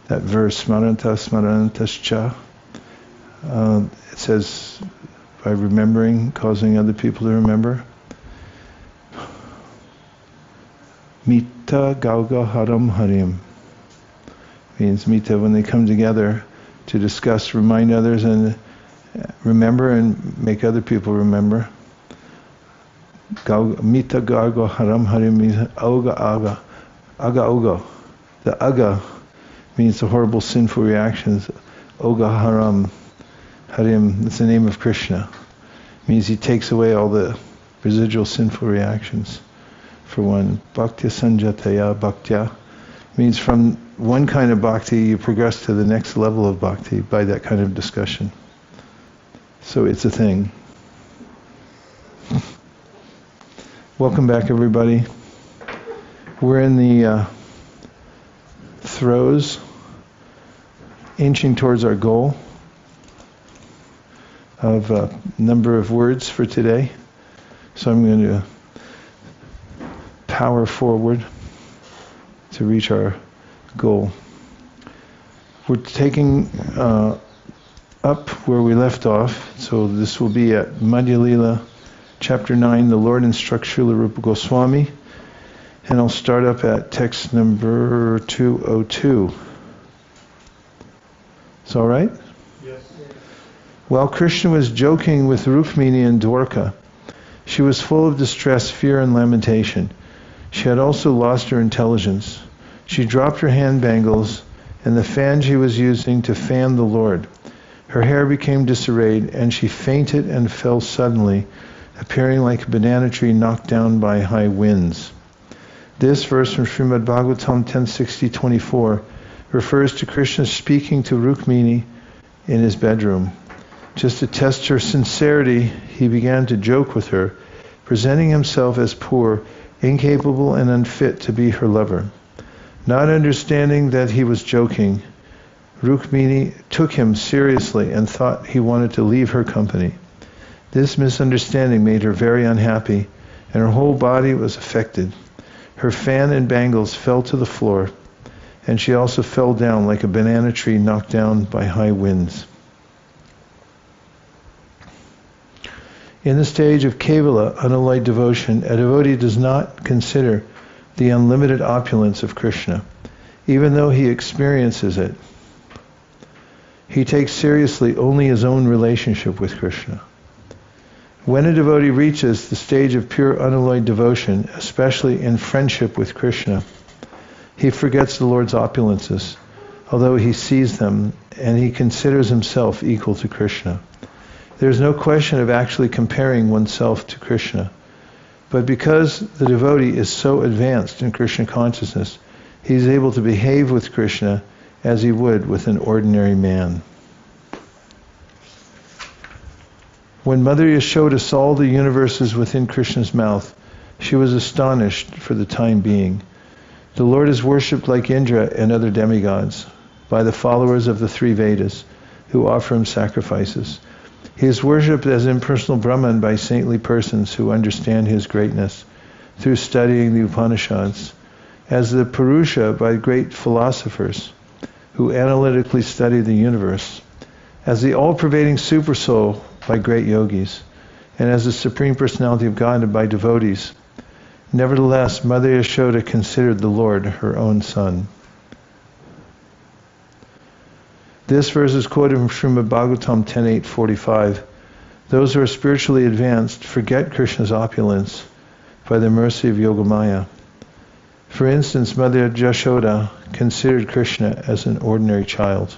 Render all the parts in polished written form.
that verse, smaranta smarantascha. It says, by remembering, causing other people to remember. Mita Gauga Haram Harim. Means Mita, when they come together to discuss, remind others and remember and make other people remember. Mita Gauga Haram Harim means Auga Aga. Aga Oga. The Aga means the horrible sinful reactions. Oga Haram Harim, that's the name of Krishna. Means he takes away all the residual sinful reactions. For one, Bhaktya Sanjataya Bhaktya means from one kind of bhakti you progress to the next level of bhakti by that kind of discussion. So it's a thing. Welcome back, everybody. We're in the throes, inching towards our goal of a number of words for today. So I'm going to power forward to reach our goal. We're taking up where we left off, so this will be at Madhya Lila, chapter 9. The Lord instructs Srila Rupa Goswami, and I'll start up at text number 202. Is all right? Yes. While Krishna was joking with Rukmini and Dwarka, she was full of distress, fear, and lamentation. She had also lost her intelligence. She dropped her hand bangles and the fan she was using to fan the Lord. Her hair became disarrayed, and she fainted and fell suddenly, appearing like a banana tree knocked down by high winds. This verse from Srimad Bhagavatam 10.60.24 refers to Krishna speaking to Rukmini in his bedroom. Just to test her sincerity, he began to joke with her, presenting himself as poor, incapable and unfit to be her lover. Not understanding that he was joking, Rukmini took him seriously and thought he wanted to leave her company. This misunderstanding made her very unhappy, and her whole body was affected. Her fan and bangles fell to the floor, and she also fell down like a banana tree knocked down by high winds. In the stage of Kevala, unalloyed devotion, a devotee does not consider the unlimited opulence of Krishna, even though he experiences it. He takes seriously only his own relationship with Krishna. When a devotee reaches the stage of pure unalloyed devotion, especially in friendship with Krishna, he forgets the Lord's opulences, although he sees them, and he considers himself equal to Krishna. There is no question of actually comparing oneself to Krishna. But because the devotee is so advanced in Krishna consciousness, he is able to behave with Krishna as he would with an ordinary man. When Mother Yashoda saw the universes within Krishna's mouth, she was astonished for the time being. The Lord is worshipped like Indra and other demigods by the followers of the three Vedas, who offer him sacrifices. He is worshipped as impersonal Brahman by saintly persons who understand his greatness through studying the Upanishads, as the Purusha by great philosophers who analytically study the universe, as the all-pervading Supersoul by great yogis, and as the Supreme Personality of God by devotees. Nevertheless, Mother Yashoda considered the Lord her own son. This verse is quoted from Srimad Bhagavatam 10.8.45. Those who are spiritually advanced forget Krishna's opulence by the mercy of Yogamaya. For instance, Mother Yashoda considered Krishna as an ordinary child.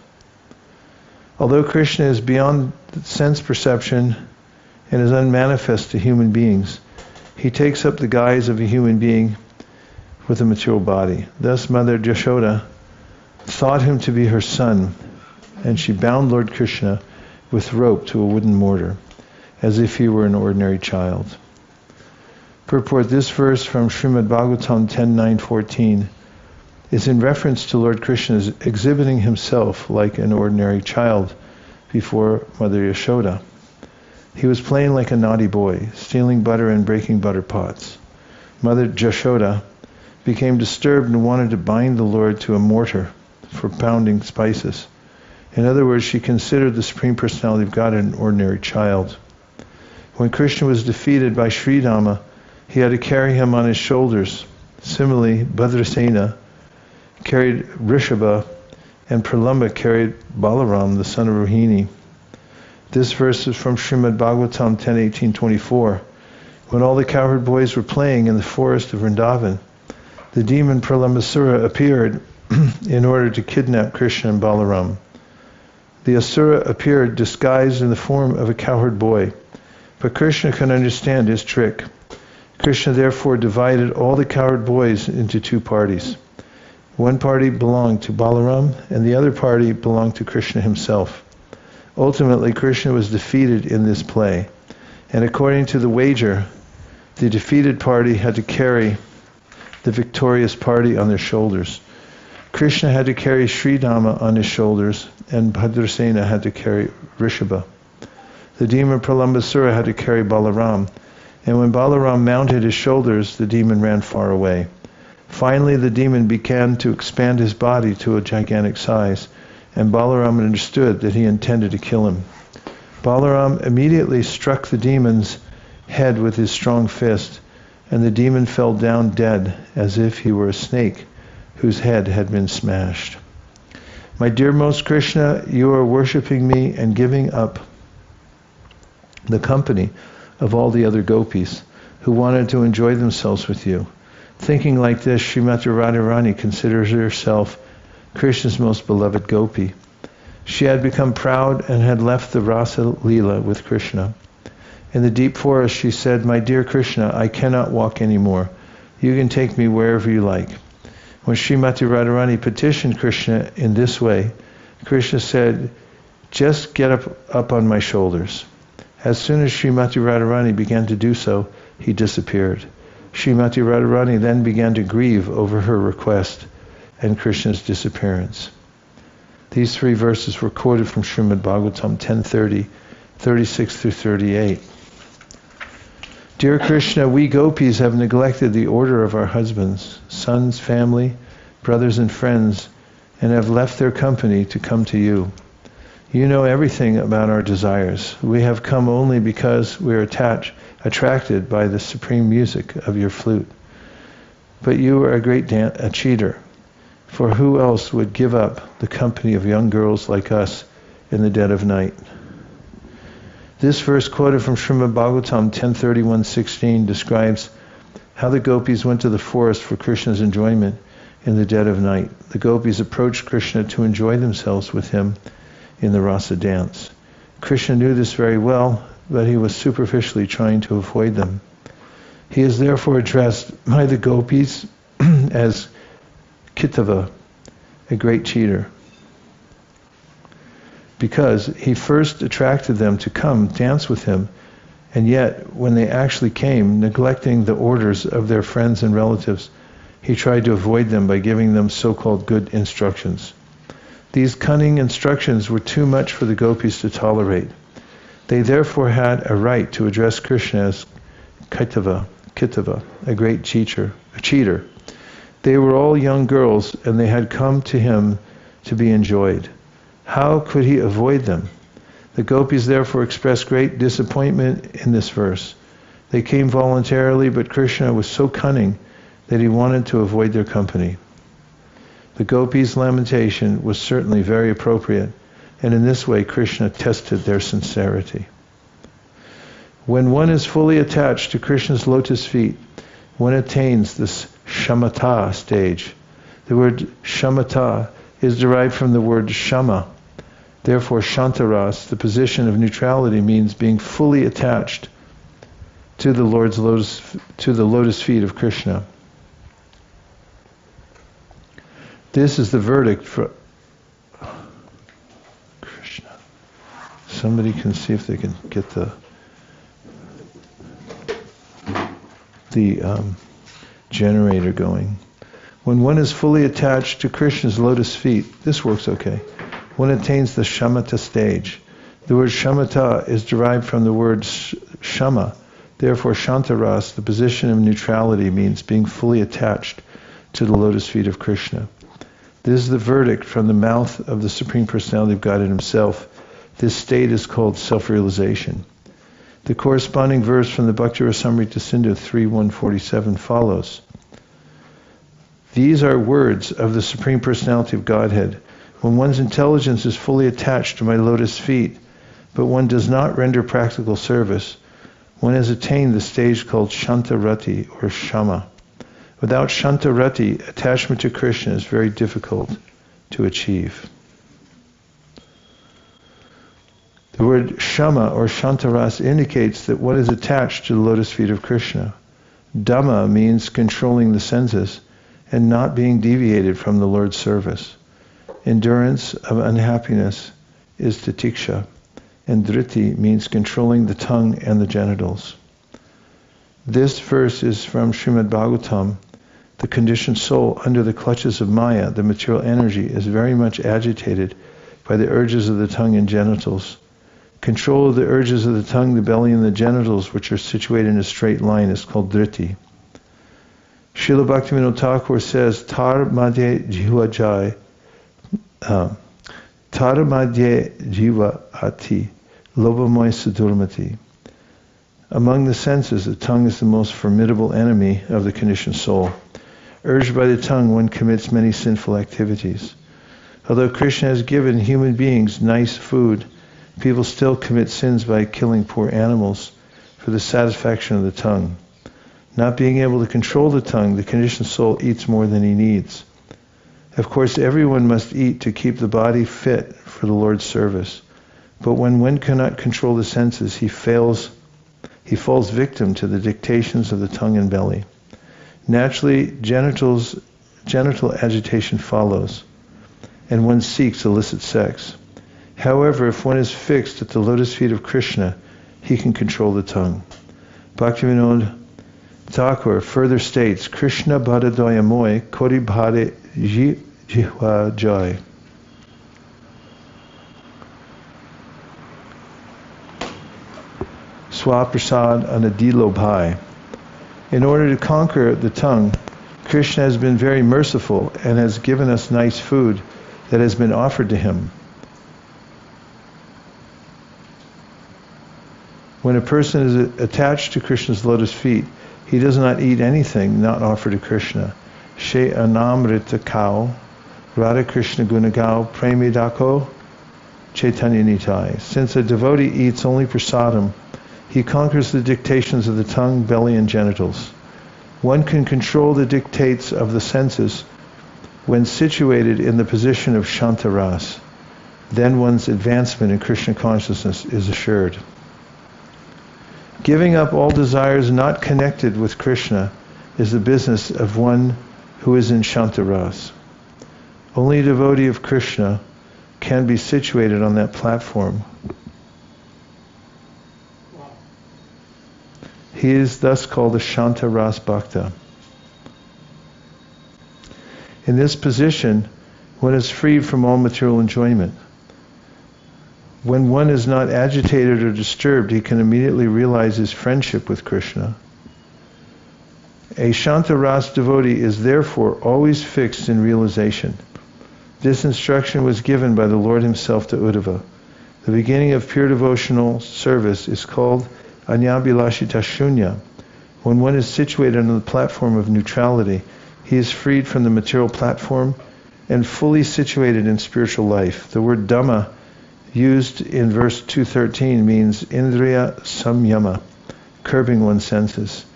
Although Krishna is beyond sense perception and is unmanifest to human beings, he takes up the guise of a human being with a material body. Thus Mother Yashoda thought him to be her son, and she bound Lord Kṛṣṇa with rope to a wooden mortar, as if he were an ordinary child. Purport: this verse from Srimad Bhagavatam 10.9.14 is in reference to Lord Kṛṣṇa's exhibiting himself like an ordinary child before Mother Yashoda. He was playing like a naughty boy, stealing butter and breaking butter pots. Mother Yashoda became disturbed and wanted to bind the Lord to a mortar, for pounding spices. In other words, she considered the Supreme Personality of God an ordinary child. When Krishna was defeated by Sridhama, he had to carry him on his shoulders. Similarly, Bhadrasena carried Rishabha, and Pralamba carried Balaram, the son of Rohini. This verse is from Srimad Bhagavatam 10:18-24. When all the cowherd boys were playing in the forest of Vrindavan, the demon Pralambasura appeared in order to kidnap Krishna and Balaram. The Asura appeared disguised in the form of a cowherd boy, but Krishna could understand his trick. Krishna therefore divided all the cowherd boys into two parties. One party belonged to Balaram, and the other party belonged to Krishna himself. Ultimately, Krishna was defeated in this play, and according to the wager, the defeated party had to carry the victorious party on their shoulders. Krishna had to carry Sridhama on his shoulders, and Bhadrasena had to carry Rishabha. The demon Pralambasura had to carry Balaram, and when Balaram mounted his shoulders, the demon ran far away. Finally, the demon began to expand his body to a gigantic size, and Balaram understood that he intended to kill him. Balaram immediately struck the demon's head with his strong fist, and the demon fell down dead as if he were a snake whose head had been smashed. My dearmost Krishna, you are worshipping me and giving up the company of all the other gopis who wanted to enjoy themselves with you. Thinking like this, Srimati Radharani considers herself Krishna's most beloved gopi. She had become proud and had left the Rasa Leela with Krishna. In the deep forest she said, "My dear Krishna, I cannot walk anymore. You can take me wherever you like." When Srimati Radharani petitioned Krishna in this way, Krishna said, "Just get up on my shoulders." As soon as Srimati Radharani began to do so, he disappeared. Srimati Radharani then began to grieve over her request and Krishna's disappearance. These three verses were quoted from Srimad Bhagavatam 10:30, 36-38. Dear Krishna, we gopis have neglected the order of our husbands, sons, family, brothers and friends, and have left their company to come to you. You know everything about our desires. We have come only because we are attracted by the supreme music of your flute. But you are a great a cheater, for who else would give up the company of young girls like us in the dead of night? This verse quoted from Srimad Bhagavatam 10:31-16 describes how the gopis went to the forest for Krishna's enjoyment in the dead of night. The gopis approached Krishna to enjoy themselves with him in the rasa dance. Krishna knew this very well, but he was superficially trying to avoid them. He is therefore addressed by the gopis as Kitava, a great cheater, because he first attracted them to come dance with him, and yet when they actually came, neglecting the orders of their friends and relatives, he tried to avoid them by giving them so-called good instructions. These cunning instructions were too much for the gopis to tolerate. They therefore had a right to address Krishna as Kitava, a great cheater. They were all young girls, and they had come to him to be enjoyed. How could he avoid them? The gopis therefore expressed great disappointment in this verse. They came voluntarily, but Krishna was so cunning that he wanted to avoid their company. The gopis' lamentation was certainly very appropriate, and in this way Krishna tested their sincerity. When one is fully attached to Krishna's lotus feet, one attains this shamatha stage. The word shamatha is derived from the word shama. Therefore, shantaras, the position of neutrality, means being fully attached to the lotus feet of Krishna. This is the verdict for Krishna. Somebody can see if they can get the generator going. When one is fully attached to Krishna's lotus feet, this works okay. One attains the shamatha stage. The word shamatha is derived from the word shama. Therefore, shantaras, the position of neutrality, means being fully attached to the lotus feet of Krishna. This is the verdict from the mouth of the Supreme Personality of Godhead himself. This state is called self-realization. The corresponding verse from the Bhakti Rasamrita Sindhu 3.147 follows. These are words of the Supreme Personality of Godhead. When one's intelligence is fully attached to my lotus feet, but one does not render practical service, one has attained the stage called Shantarati or Shama. Without Shantarati, attachment to Krishna is very difficult to achieve. The word Shama or Shantaras indicates that one is attached to the lotus feet of Krishna. Dhamma means controlling the senses and not being deviated from the Lord's service. Endurance of unhappiness is titiksha, and driti means controlling the tongue and the genitals. This verse is from Srimad Bhagavatam. The conditioned soul under the clutches of Maya, the material energy, is very much agitated by the urges of the tongue and genitals. Control of the urges of the tongue, the belly, and the genitals, which are situated in a straight line, is called driti. Srila Bhaktivinoda Thakur says, Tar madhye jiva jai, Tar madhye jiva ati, lobhamoy sadurmati. Among the senses, the tongue is the most formidable enemy of the conditioned soul. Urged by the tongue, one commits many sinful activities. Although Krishna has given human beings nice food, people still commit sins by killing poor animals for the satisfaction of the tongue. Not being able to control the tongue, the conditioned soul eats more than he needs. Of course, everyone must eat to keep the body fit for the Lord's service. But when one cannot control the senses, he falls victim to the dictations of the tongue and belly. Naturally, genital agitation follows, and one seeks illicit sex. However, if one is fixed at the lotus feet of Krishna, he can control the tongue. Bhaktivinoda Thakur further states, Krishna bhadadoya moy kori bhade jihva jai. Swaprasad anadilo bhai. In order to conquer the tongue, Krishna has been very merciful and has given us nice food that has been offered to him. When a person is attached to Krishna's lotus feet, he does not eat anything not offered to Krishna. She anamrita cow, Radha Krishna gunagao, premidako, Caitanya nitai. Since a devotee eats only prasadam, he conquers the dictations of the tongue, belly, and genitals. One can control the dictates of the senses when situated in the position of Shantaras. Then one's advancement in Krishna consciousness is assured. Giving up all desires not connected with Krishna is the business of one who is in Shantaras. Only a devotee of Krishna can be situated on that platform. He is thus called a Shantaras Bhakta. In this position, one is freed from all material enjoyment. When one is not agitated or disturbed, he can immediately realize his friendship with Krishna. A Shantaras devotee is therefore always fixed in realization. This instruction was given by the Lord himself to Uddhava. The beginning of pure devotional service is called Anyabhilashita Shunya. When one is situated on the platform of neutrality, he is freed from the material platform and fully situated in spiritual life. The word Dhamma used in verse 213 means Indriya Samyama, curbing one's senses.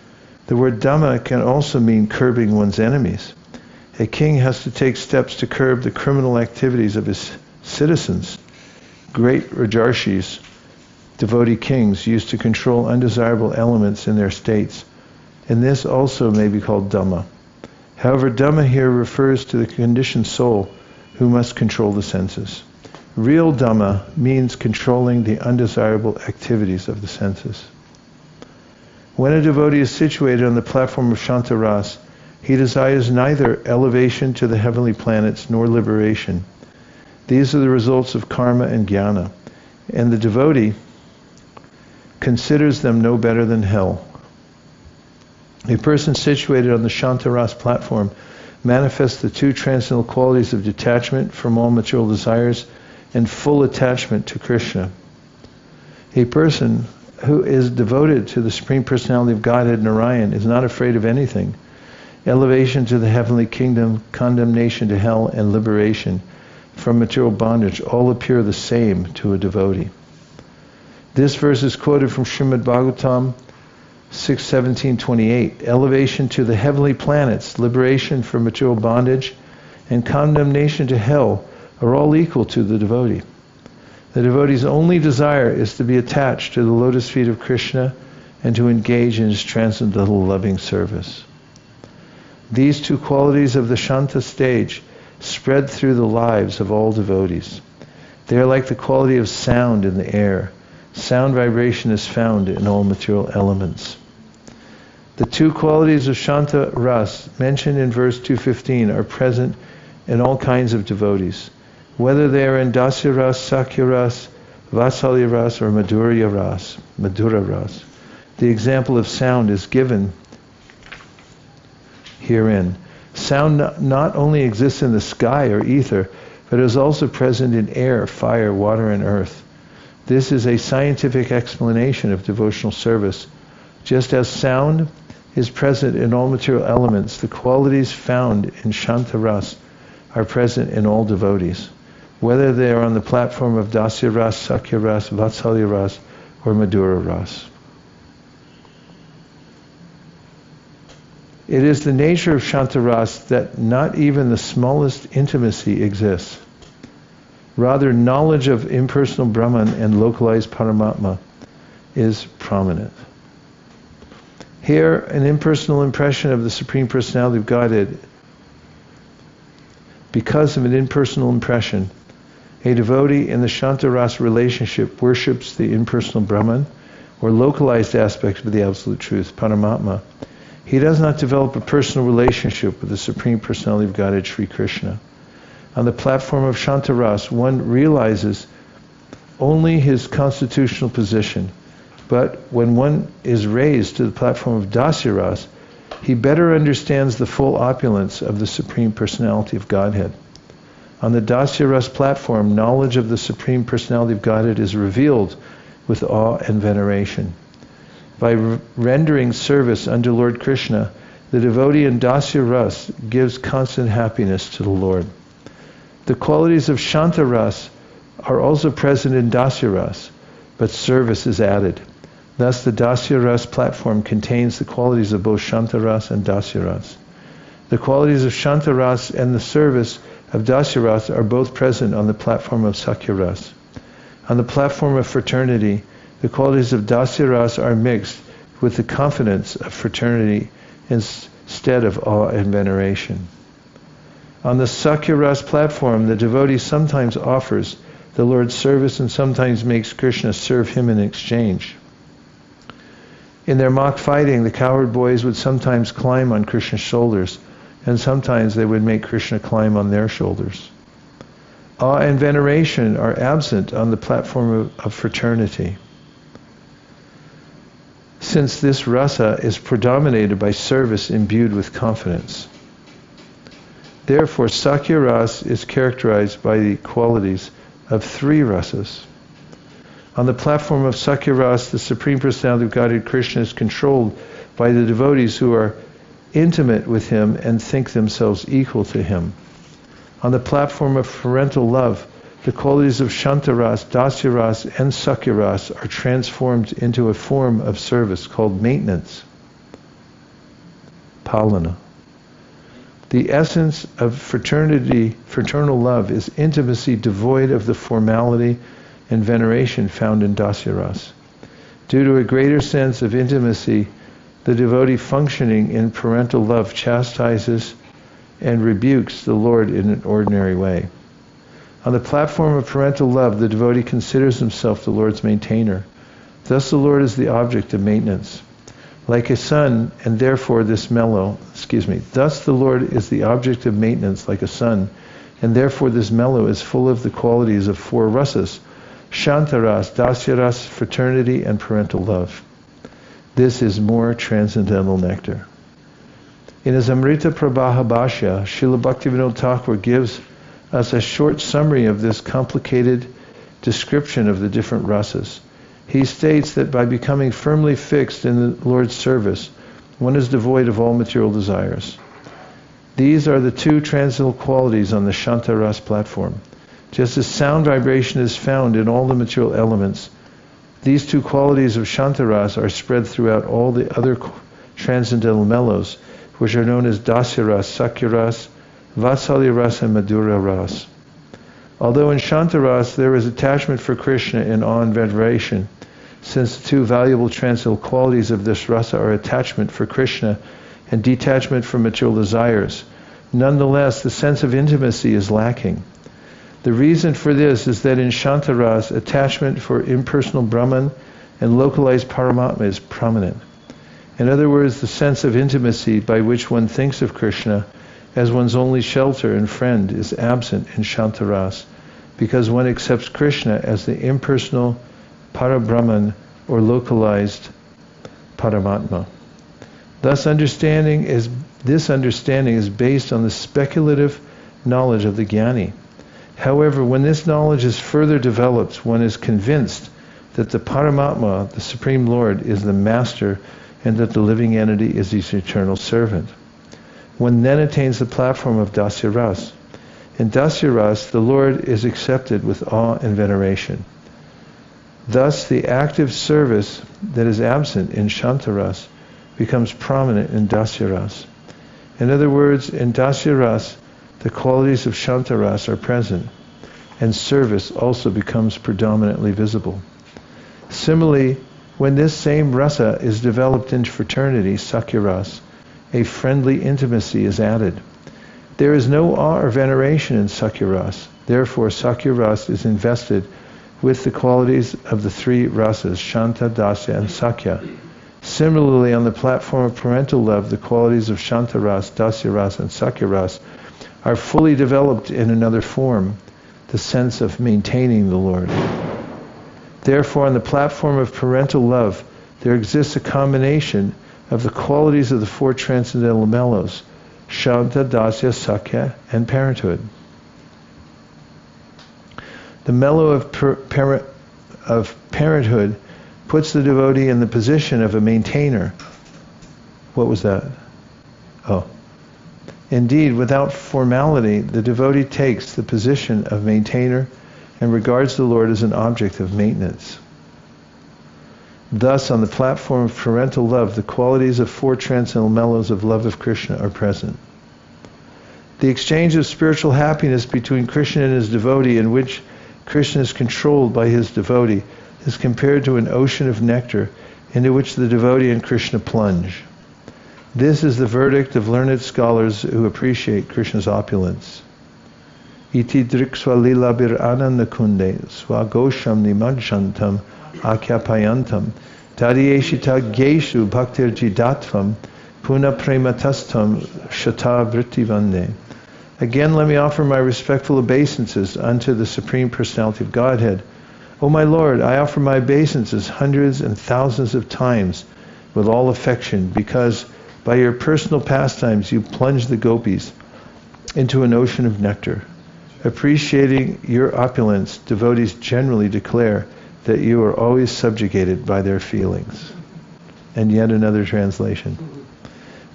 The word Dhamma can also mean curbing one's enemies. A king has to take steps to curb the criminal activities of his citizens. Great Rajarshis, devotee kings, used to control undesirable elements in their states, and this also may be called Dhamma. However, Dhamma here refers to the conditioned soul who must control the senses. Real Dhamma means controlling the undesirable activities of the senses. When a devotee is situated on the platform of Shantaras, he desires neither elevation to the heavenly planets nor liberation. These are the results of karma and jnana, and the devotee considers them no better than hell. A person situated on the Shantaras platform manifest the two transcendental qualities of detachment from all material desires and full attachment to Krishna. A person who is devoted to the Supreme Personality of Godhead, Narayan, is not afraid of anything. Elevation to the heavenly kingdom, condemnation to hell, and liberation from material bondage all appear the same to a devotee. This verse is quoted from Srimad Bhagavatam 6:17-28. Elevation to the heavenly planets, liberation from material bondage, and condemnation to hell are all equal to the devotee. The devotee's only desire is to be attached to the lotus feet of Krishna and to engage in his transcendental loving service. These two qualities of the Shanta stage spread through the lives of all devotees. They are like the quality of sound in the air. Sound vibration is found in all material elements. The two qualities of Shanta Ras mentioned in verse 215 are present in all kinds of devotees, whether they are in Dasya Ras, Sakya Ras, Vatsalya Ras, or Madhurya Ras, Madhura Ras. The example of sound is given herein. Sound not only exists in the sky or ether, but is also present in air, fire, water, and earth. This is a scientific explanation of devotional service. Just as sound is present in all material elements, the qualities found in Shanta Ras are present in all devotees, whether they are on the platform of Dasya Ras, Sakya Ras, Vatsalya Ras, or Madhura Ras. It is the nature of Shanta Ras that not even the smallest intimacy exists. Rather, knowledge of impersonal Brahman and localized Paramatma is prominent. Here, an impersonal impression of the Supreme Personality of Godhead. Because of an impersonal impression, a devotee in the Shanta Ras relationship worships the impersonal Brahman, or localized aspect of the Absolute Truth, Paramatma. He does not develop a personal relationship with the Supreme Personality of Godhead, Sri Krishna. On the platform of Shanta Ras, one realizes only his constitutional position, but when one is raised to the platform of Dasya Ras, he better understands the full opulence of the Supreme Personality of Godhead. On the Dasya Ras platform, knowledge of the Supreme Personality of Godhead is revealed with awe and veneration. By rendering service unto Lord Kṛṣṇa, the devotee in Dasya Ras gives constant happiness to the Lord. The qualities of Shanta Ras are also present in Dasya Ras, but service is added. Thus the Dasya Ras platform contains the qualities of both Shanta Ras and Dasya Ras. The qualities of Shanta Ras and the service of Dasya Ras are both present on the platform of Sakya Ras. On the platform of fraternity, the qualities of Dasya Ras are mixed with the confidence of fraternity instead of awe and veneration. On the Sakya Ras platform, the devotee sometimes offers the Lord's service and sometimes makes Krishna serve him in exchange. In their mock fighting, the cowherd boys would sometimes climb on Krishna's shoulders, and sometimes they would make Krishna climb on their shoulders. Awe and veneration are absent on the platform of fraternity, since this rasa is predominated by service imbued with confidence. Therefore, Sakya Ras is characterized by the qualities of three rasas. On the platform of Sakya Ras, the Supreme Personality of Godhead Krishna is controlled by the devotees who are intimate with him and think themselves equal to him. On the platform of parental love, the qualities of Shanta Ras, Dasya Ras, and Sakya Ras are transformed into a form of service called maintenance, palana. The essence of fraternal love is intimacy devoid of the formality and veneration found in Dasya Ras. Due to a greater sense of intimacy, the devotee functioning in parental love chastises and rebukes the Lord in an ordinary way. On the platform of parental love, the devotee considers himself the Lord's maintainer. Thus the Lord is the object of maintenance. Like a sun, and therefore thus the Lord is the object of maintenance like a sun, and therefore this mellow is full of the qualities of four rasas, Shanta Ras, Dasya Ras, fraternity, and parental love. This is more transcendental nectar. In his Amrita Prabha Bhashya, Srila Bhaktivinoda Thakur gives us a short summary of this complicated description of the different rasas. He states that by becoming firmly fixed in the Lord's service, one is devoid of all material desires. These are the two transcendental qualities on the Shantaras platform. Just as sound vibration is found in all the material elements, these two qualities of Shantaras are spread throughout all the other transcendental mellows, which are known as Dasyaras, Sakyaras, Vatsalya and Madhura Ras. Although in Shantaras there is attachment for Krishna in awe and veneration, since the two valuable transcendental qualities of this rasa are attachment for Krishna and detachment from material desires, nonetheless the sense of intimacy is lacking. The reason for this is that in Shantaras, attachment for impersonal Brahman and localized Paramatma is prominent. In other words, the sense of intimacy by which one thinks of Krishna as one's only shelter and friend is absent in Shantaras, because one accepts Krishna as the impersonal Parabrahman or localized Paramatma. Thus, this understanding is based on the speculative knowledge of the jnani. However, when this knowledge is further developed, one is convinced that the Paramatma, the Supreme Lord, is the master and that the living entity is his eternal servant. One then attains the platform of Dasyaras. In Dasyaras, the Lord is accepted with awe and veneration. Thus, the active service that is absent in Shantaras becomes prominent in Dasyaras. In other words, in Dasyaras, the qualities of Shantaras are present, and service also becomes predominantly visible. Similarly, when this same rasa is developed into fraternity, Sakyaras, a friendly intimacy is added. There is no awe or veneration in Sakyaras. Therefore, Sakyaras is invested with the qualities of the three rasas, Shanta, Dasya, and Sakya. Similarly, on the platform of parental love, the qualities of Shantaras, Dasyaras, and Sakyaras are fully developed in another form, the sense of maintaining the Lord. Therefore, on the platform of parental love, there exists a combination of the qualities of the four transcendental mellows, Shanta, Dasya, Sakya, and parenthood. The mellow of parenthood puts the devotee in the position of a maintainer. What was that? Oh. Indeed, without formality, the devotee takes the position of maintainer and regards the Lord as an object of maintenance. Thus, on the platform of parental love, the qualities of four transcendental mellows of love of Krishna are present. The exchange of spiritual happiness between Krishna and his devotee, in which Krishna is controlled by his devotee, is compared to an ocean of nectar into which the devotee and Krishna plunge. This is the verdict of learned scholars who appreciate Krishna's opulence. Iti driksva lila bir anandakunde swagosham nimajjantam akyapayantam tadiyeshita geshu bhaktir jidatvam puna prematastam shata vrittivande. Again, let me offer my respectful obeisances unto the Supreme Personality of Godhead. O my Lord, I offer my obeisances hundreds and thousands of times with all affection, because by your personal pastimes you plunge the gopis into an ocean of nectar. Appreciating your opulence, devotees generally declare that you are always subjugated by their feelings. And yet another translation.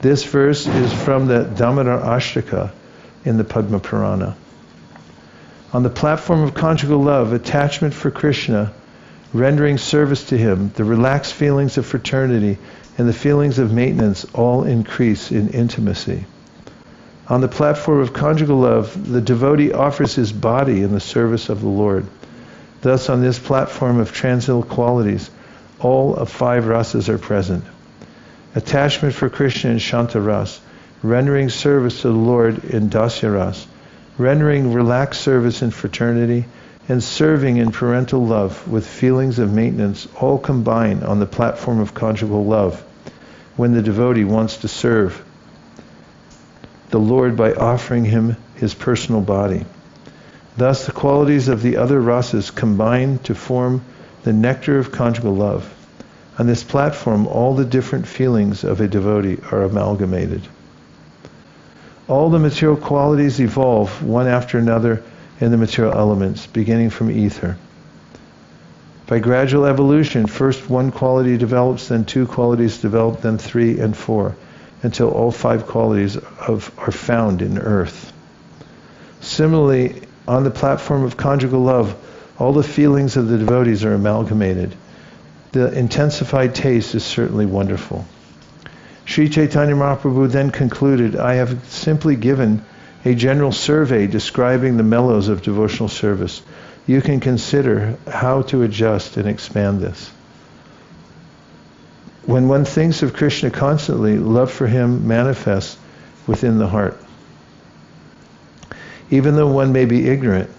This verse is from the Damodar Ashtaka in the Padma Purana. On the platform of conjugal love, attachment for Krishna, rendering service to him, the relaxed feelings of fraternity, and the feelings of maintenance all increase in intimacy. On the platform of conjugal love, the devotee offers his body in the service of the Lord. Thus, on this platform of transcendental qualities, all of five rasas are present. Attachment for Krishna in Shantaras, rendering service to the Lord in Dasyaras, rendering relaxed service in fraternity, and serving in parental love with feelings of maintenance all combine on the platform of conjugal love when the devotee wants to serve the Lord by offering him his personal body. Thus, the qualities of the other rasas combine to form the nectar of conjugal love. On this platform, all the different feelings of a devotee are amalgamated. All the material qualities evolve one after another in the material elements, beginning from ether. By gradual evolution, first one quality develops, then two qualities develop, then three and four, until all five qualities are found in earth. Similarly, on the platform of conjugal love, all the feelings of the devotees are amalgamated. The intensified taste is certainly wonderful. Sri Caitanya Mahaprabhu then concluded, I have simply given a general survey describing the mellows of devotional service. You can consider how to adjust and expand this. When one thinks of Krishna constantly, love for him manifests within the heart. Even though one may be ignorant,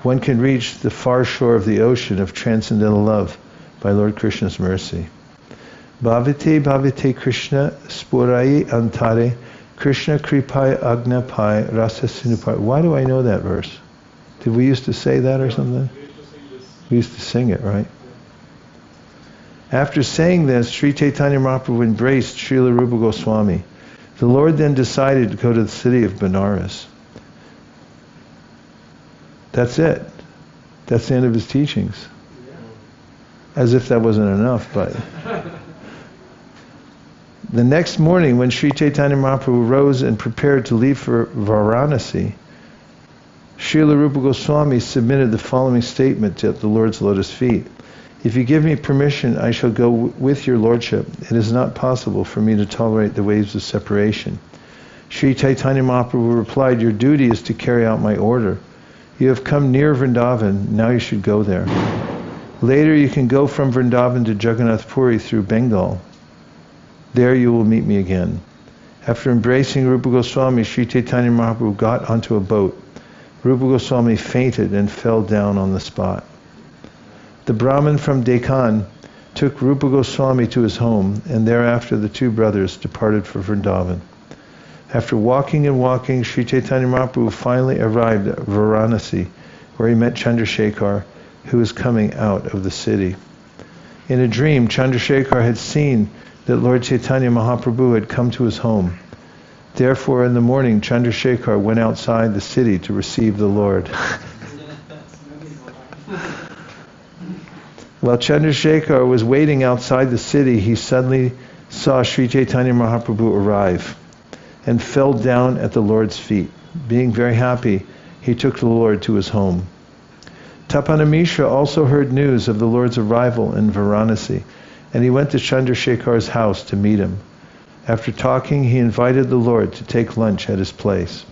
one can reach the far shore of the ocean of transcendental love by Lord Krishna's mercy. Bhavite bhavite Krishna spurai antare Krishna kripai agnapai rasa sinupai. Why do I know that verse? Did we used to say that or something? We used to sing it, right? After saying this, Sri Caitanya Mahaprabhu embraced Srila Rupa Goswami. The Lord then decided to go to the city of Benares. That's it. That's the end of his teachings. As if that wasn't enough, but... The next morning, when Sri Caitanya Mahaprabhu rose and prepared to leave for Varanasi, Srila Rupa Goswami submitted the following statement at the Lord's lotus feet. If you give me permission, I shall go with your lordship. It is not possible for me to tolerate the waves of separation. Sri Caitanya Mahaprabhu replied, your duty is to carry out my order. You have come near Vrindavan, now you should go there. Later you can go from Vrindavan to Jagannath Puri through Bengal. There you will meet me again. After embracing Rupa Goswami, Sri Caitanya Mahaprabhu got onto a boat. Rupa Goswami fainted and fell down on the spot. The Brahmin from Deccan took Rupa Goswami to his home, and thereafter the two brothers departed for Vrindavan. After walking and walking, Sri Caitanya Mahaprabhu finally arrived at Varanasi, where he met Chandrasekhar, who was coming out of the city. In a dream, Chandrasekhar had seen that Lord Chaitanya Mahaprabhu had come to his home. Therefore, in the morning, Chandrasekhar went outside the city to receive the Lord. While Chandrasekhar was waiting outside the city, he suddenly saw Sri Chaitanya Mahaprabhu arrive and fell down at the Lord's feet. Being very happy, he took the Lord to his home. Tapanamishra also heard news of the Lord's arrival in Varanasi, and he went to Chandrasekhar's house to meet him. After talking, he invited the Lord to take lunch at his place.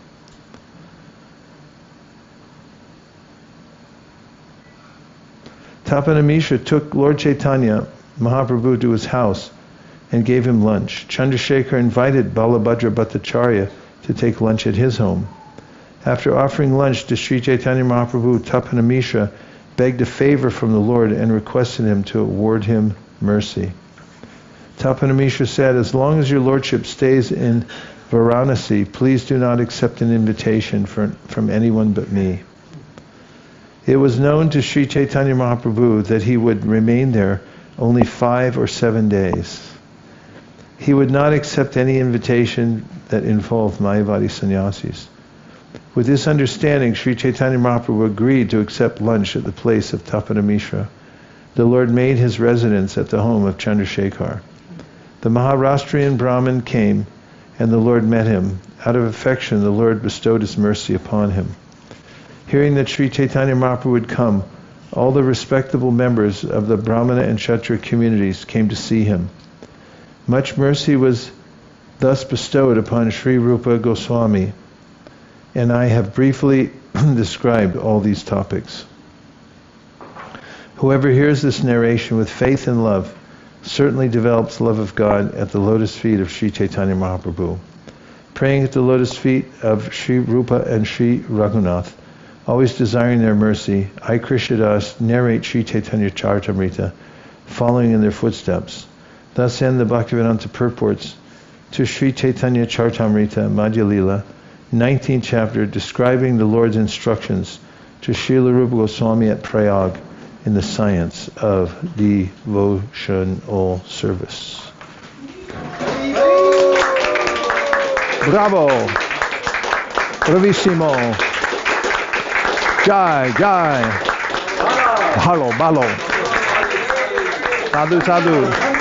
Tapanamishra took Lord Chaitanya Mahaprabhu to his house and gave him lunch. Chandrasekhar invited Balabhadra Bhattacharya to take lunch at his home. After offering lunch to Sri Chaitanya Mahaprabhu, Tapanamishra begged a favor from the Lord and requested him to award him mercy. Tapanamishra said, as long as your lordship stays in Varanasi, please do not accept an invitation from anyone but me. It was known to Sri Chaitanya Mahaprabhu that he would remain there only 5 or 7 days. He would not accept any invitation that involved Mayavadi sannyasis. With this understanding, Sri Chaitanya Mahaprabhu agreed to accept lunch at the place of Tapanamishra. The Lord made his residence at the home of Chandrasekhar. The Maharashtrian Brahmin came, and the Lord met him. Out of affection, the Lord bestowed his mercy upon him. Hearing that Sri Chaitanya Mahaprabhu would come, all the respectable members of the Brahmana and Kshatriya communities came to see him. Much mercy was thus bestowed upon Sri Rupa Goswami, and I have briefly described all these topics. Whoever hears this narration with faith and love certainly develops love of God at the lotus feet of Sri Chaitanya Mahaprabhu. Praying at the lotus feet of Sri Rupa and Sri Raghunath, always desiring their mercy, I, Krishna Das, narrate Sri Chaitanya Charitamrita, following in their footsteps. Thus end the Bhaktivedanta purports to Sri Chaitanya Charitamrita, Madhya Lila, 19th chapter, describing the Lord's instructions to Srila Rupa Goswami at Prayag in the science of devotional service. Bravo. Bravissimo. Jai, Jai. Bhalo, Bhalo. Sadhu, Sadhu.